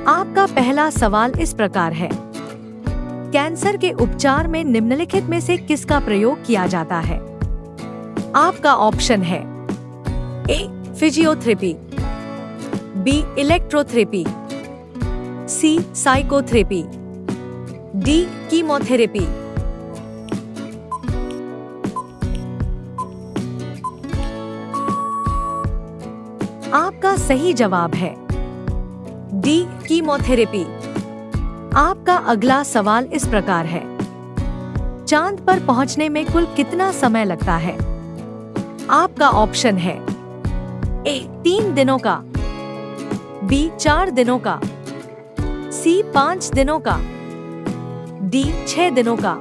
आपका पहला सवाल इस प्रकार है, कैंसर के उपचार में निम्नलिखित में से किसका प्रयोग किया जाता है? आपका ऑप्शन है ए फिजियोथेरेपी, बी इलेक्ट्रोथेरेपी, सी साइकोथेरेपी, डी कीमोथेरेपी। आपका सही जवाब है डी कीमोथेरेपी। आपका अगला सवाल इस प्रकार है, चांद पर पहुंचने में कुल कितना समय लगता है? आपका ऑप्शन है ए 3 दिनों का, बी 4 दिनों का, सी 5 दिनों का, डी 6 दिनों का।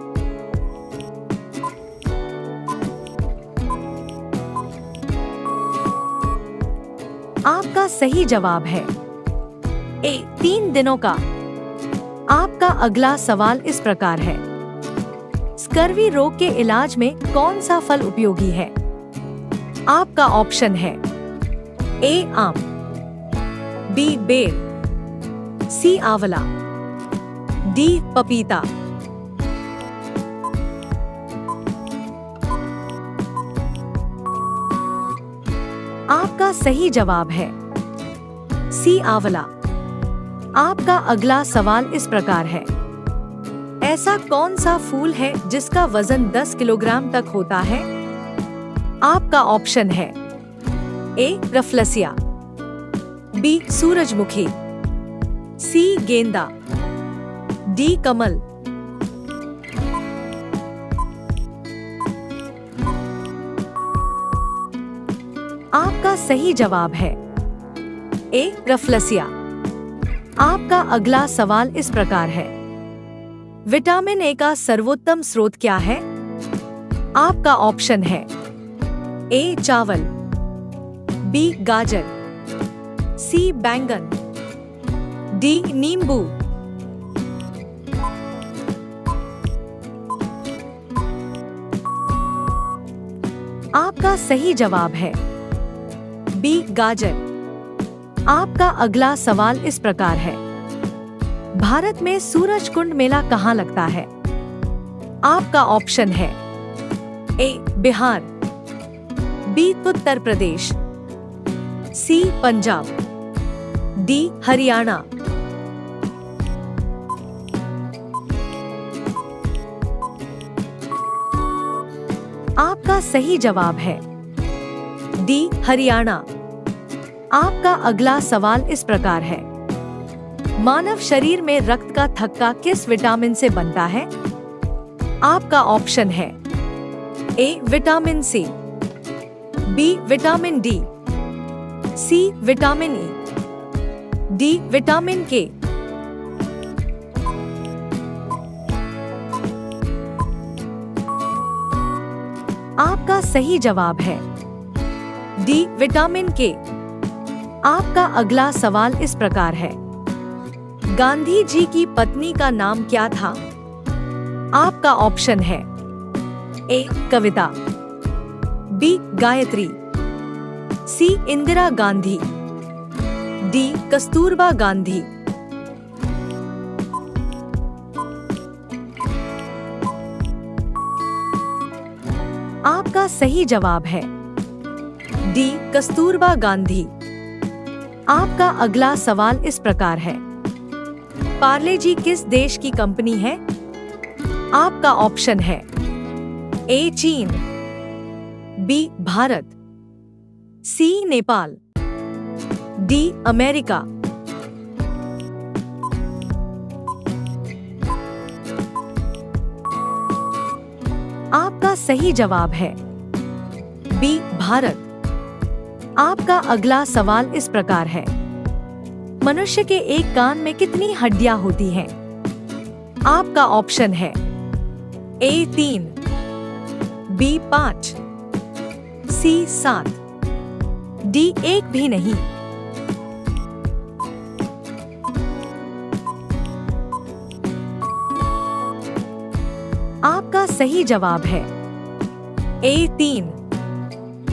आपका सही जवाब है ए 3 दिनों का। आपका अगला सवाल इस प्रकार है, स्कर्वी रोग के इलाज में कौन सा फल उपयोगी है? आपका ऑप्शन है ए आम, बी बेर, सी आंवला, डी पपीता। आपका सही जवाब है सी आंवला। आपका अगला सवाल इस प्रकार है, ऐसा कौन सा फूल है जिसका वजन 10 किलोग्राम तक होता है? आपका ऑप्शन है ए रफलसिया, बी सूरजमुखी, सी गेंदा, डी कमल। आपका सही जवाब है ए रफलसिया। आपका अगला सवाल इस प्रकार है, विटामिन ए का सर्वोत्तम स्रोत क्या है? आपका ऑप्शन है ए चावल, बी गाजर, सी बैंगन, डी नींबू। आपका सही जवाब है बी गाजर। आपका अगला सवाल इस प्रकार है, भारत में सूरजकुंड मेला कहाँ लगता है? आपका ऑप्शन है ए बिहार, बी उत्तर प्रदेश, सी पंजाब, डी हरियाणा। आपका सही जवाब है डी हरियाणा। आपका अगला सवाल इस प्रकार है, मानव शरीर में रक्त का थक्का किस विटामिन से बनता है? आपका ऑप्शन है A vitamin C, B vitamin D, C vitamin E, D vitamin K. आपका सही जवाब है डी विटामिन के। आपका अगला सवाल इस प्रकार है, गांधी जी की पत्नी का नाम क्या था? आपका ऑप्शन है ए कविता, बी गायत्री, सी इंदिरा गांधी, डी कस्तूरबा गांधी। आपका सही जवाब है डी कस्तूरबा गांधी। आपका अगला सवाल इस प्रकार है, पार्ले जी किस देश की कंपनी है? आपका ऑप्शन है ए चीन, बी भारत, सी नेपाल, डी अमेरिका। आपका सही जवाब है बी भारत। आपका अगला सवाल इस प्रकार है, मनुष्य के एक कान में कितनी हड्डियां होती हैं? आपका ऑप्शन है ए 3, बी 5, सी 7, डी 1 भी नहीं। आपका सही जवाब है ए 3।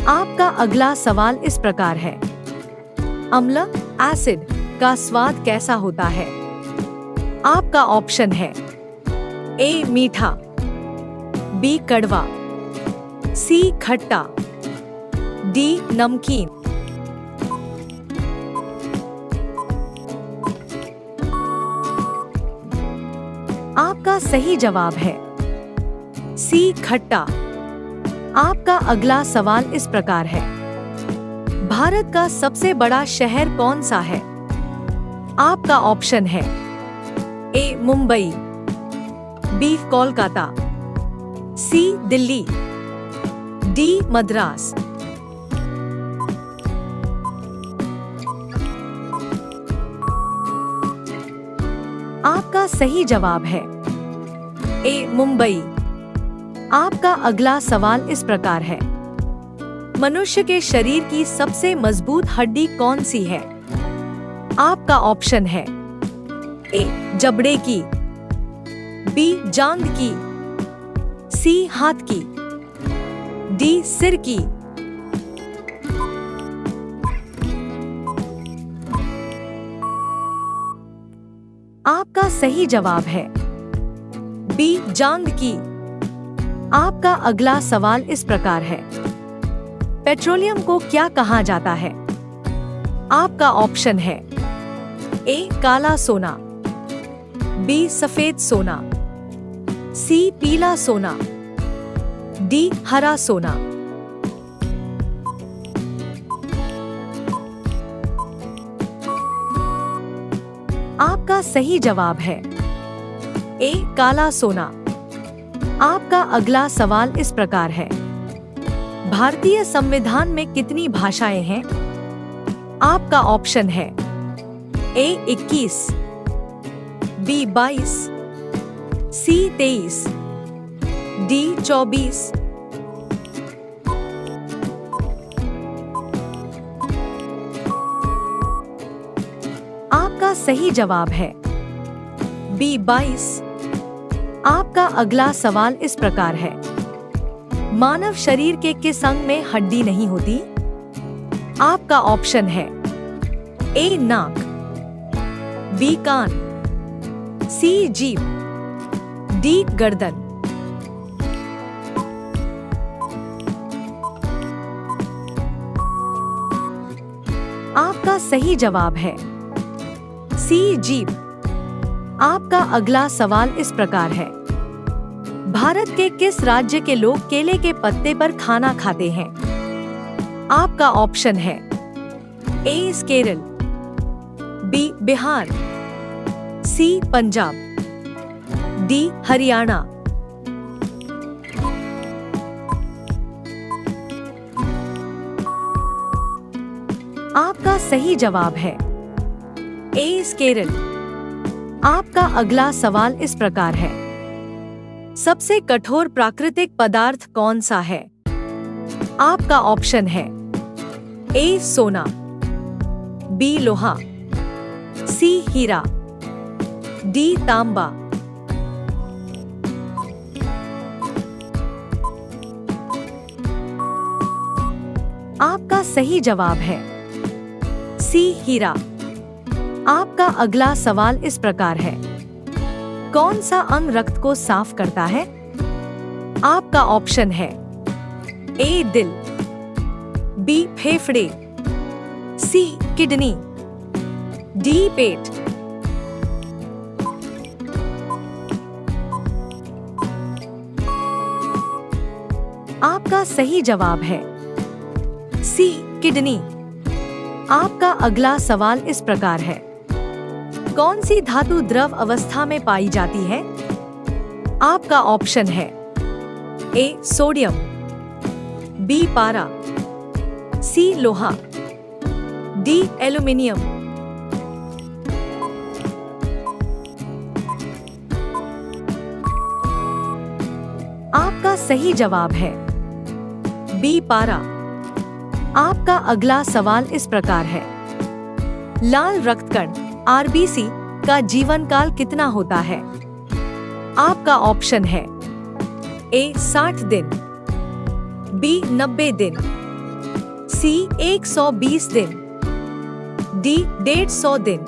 आपका अगला सवाल इस प्रकार है, अम्ल, एसिड, का स्वाद कैसा होता है? आपका ऑप्शन है ए मीठा, बी कड़वा, सी खट्टा, डी नमकीन। आपका सही जवाब है सी खट्टा। आपका अगला सवाल इस प्रकार है, भारत का सबसे बड़ा शहर कौन सा है? आपका ऑप्शन है ए मुंबई, बी कोलकाता, सी दिल्ली, डी मद्रास। आपका सही जवाब है ए मुंबई। आपका अगला सवाल इस प्रकार है, मनुष्य के शरीर की सबसे मजबूत हड्डी कौन सी है? आपका ऑप्शन है ए जबड़े की, बी जांघ की, सी हाथ की, डी सिर की। आपका सही जवाब है बी जांघ की। आपका अगला सवाल इस प्रकार है, पेट्रोलियम को क्या कहा जाता है? आपका ऑप्शन है ए काला सोना, बी सफेद सोना, सी पीला सोना, डी हरा सोना। आपका सही जवाब है ए काला सोना। आपका अगला सवाल इस प्रकार है, भारतीय संविधान में कितनी भाषाएं हैं? आपका ऑप्शन है ए 21, बी 22, सी 23, डी 24। आपका सही जवाब है बी 22। आपका अगला सवाल इस प्रकार है, मानव शरीर के किस अंग में हड्डी नहीं होती? आपका ऑप्शन है ए नाक, बी कान, सी जीभ, डी गर्दन। आपका सही जवाब है सी जीभ। आपका अगला सवाल इस प्रकार है, भारत के किस राज्य के लोग केले के पत्ते पर खाना खाते हैं? आपका ऑप्शन है ए केरल, बी बिहार, सी पंजाब, डी हरियाणा। आपका सही जवाब है ए केरल। आपका अगला सवाल इस प्रकार है, सबसे कठोर प्राकृतिक पदार्थ कौन सा है? आपका ऑप्शन है ए सोना, बी लोहा, सी हीरा, डी तांबा। आपका सही जवाब है सी हीरा। आपका अगला सवाल इस प्रकार है, कौन सा अंग रक्त को साफ करता है? आपका ऑप्शन है ए दिल, बी फेफड़े, सी किडनी, डी पेट। आपका सही जवाब है सी किडनी। आपका अगला सवाल इस प्रकार है, कौन सी धातु द्रव अवस्था में पाई जाती है? आपका ऑप्शन है ए सोडियम, बी पारा, सी लोहा, डी एल्युमिनियम। आपका सही जवाब है बी पारा। आपका अगला सवाल इस प्रकार है, लाल रक्तकण आरबीसी का जीवन काल कितना होता है? आपका ऑप्शन है ए 60 दिन, बी 90 दिन, सी 120 दिन, डी 150 दिन।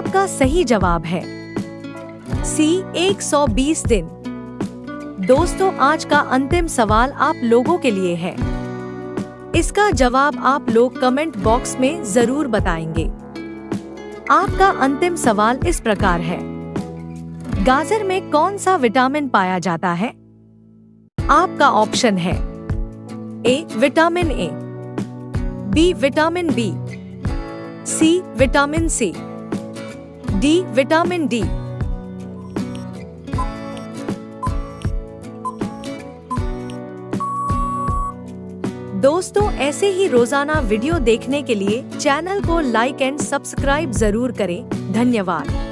आपका सही जवाब है सी 120 दिन। दोस्तों, आज का अंतिम सवाल आप लोगों के लिए है। इसका जवाब आप लोग कमेंट बॉक्स में जरूर बताएंगे। आपका अंतिम सवाल इस प्रकार है, गाजर में कौन सा विटामिन पाया जाता है? आपका ऑप्शन है A vitamin A, B vitamin B, C vitamin C, D vitamin D. दोस्तों, ऐसे ही रोजाना वीडियो देखने के लिए चैनल को लाइक एंड सब्सक्राइब जरूर करें। धन्यवाद।